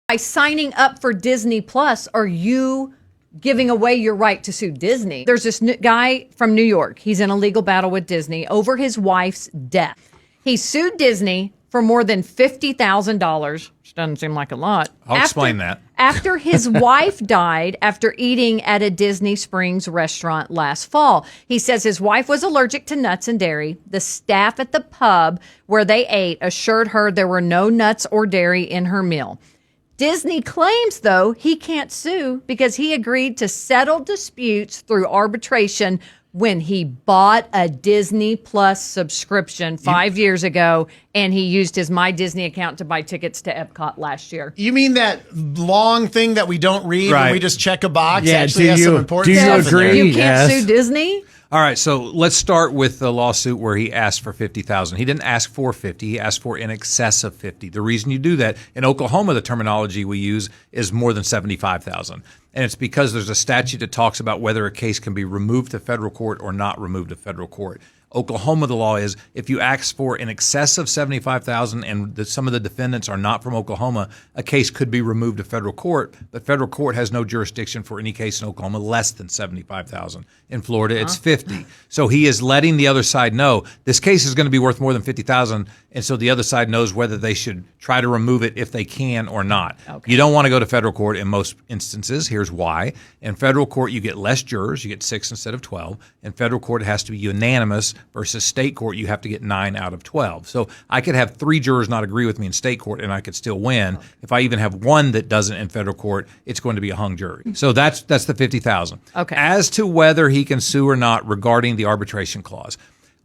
By signing up for Disney Plus, are you giving away your right to sue Disney? There's this guy from New York. He's in a legal battle with Disney over his wife's death. He sued Disney for more than $50,000, which doesn't seem like a lot. I'll explain that. After his wife died after eating at a Disney Springs restaurant last fall. He says his wife was allergic to nuts and dairy. The staff at the pub where they ate assured her there were no nuts or dairy in her meal. Disney claims, though, he can't sue because he agreed to settle disputes through arbitration when he bought a Disney Plus subscription 5 years ago, and he used his My Disney account to buy tickets to Epcot last year. You mean that long thing that we don't read and we just check a box? Yeah, actually has some important do you stuff in there. agree? You can't sue Disney? All right, so let's start with the lawsuit where he asked for $50,000. He didn't ask for 50; he asked for in excess of 50. The reason you do that in Oklahoma, the terminology we use is more than 75,000, and it's because there's a statute that talks about whether a case can be removed to federal court or not removed to federal court. Oklahoma, the law is if you ask for in excess of 75,000 and some of the defendants are not from Oklahoma, a case could be removed to federal court, but federal court has no jurisdiction for any case in Oklahoma less than 75,000. In Florida, it's 50. So he is letting the other side know this case is going to be worth more than 50,000, and so the other side knows whether they should try to remove it if they can or not. Okay. You don't want to go to federal court in most instances. Here's why. In federal court, you get less jurors. You get 6 instead of 12. In federal court, it has to be unanimous versus state court, you have to get 9 out of 12. So I could have 3 jurors not agree with me in state court, and I could still win. If I even have 1 that doesn't in federal court, it's going to be a hung jury. So that's the 50,000. Okay. As to whether he can sue or not regarding the arbitration clause,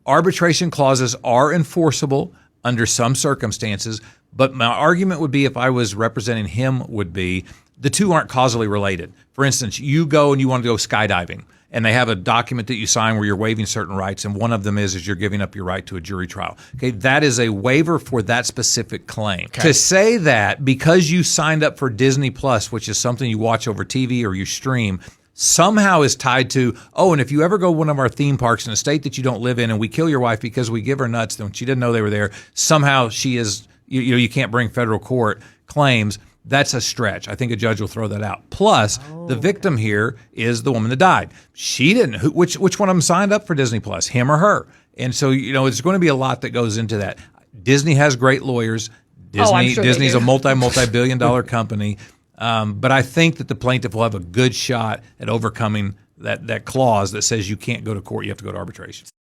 arbitration clauses are enforceable under some circumstances, but my argument would be if I was representing him would be the two aren't causally related. For instance, you go and you want to go skydiving, and they have a document that you sign where you're waiving certain rights, and one of them is you're giving up your right to a jury trial. Okay, that is a waiver for that specific claim. Okay. To say that because you signed up for Disney Plus, which is something you watch over TV or you stream, somehow is tied to, oh, and if you ever go to one of our theme parks in a state that you don't live in and we kill your wife because we give her nuts when she didn't know they were there, somehow she is, you can't bring federal court claims. That's a stretch. I think a judge will throw that out. Plus, the victim here is the woman that died. She didn't. Which one of them signed up for Disney Plus, him or her? And so, there's going to be a lot that goes into that. Disney has great lawyers. Disney's a multi-billion-dollar company. But I think that the plaintiff will have a good shot at overcoming that clause that says you can't go to court, you have to go to arbitration.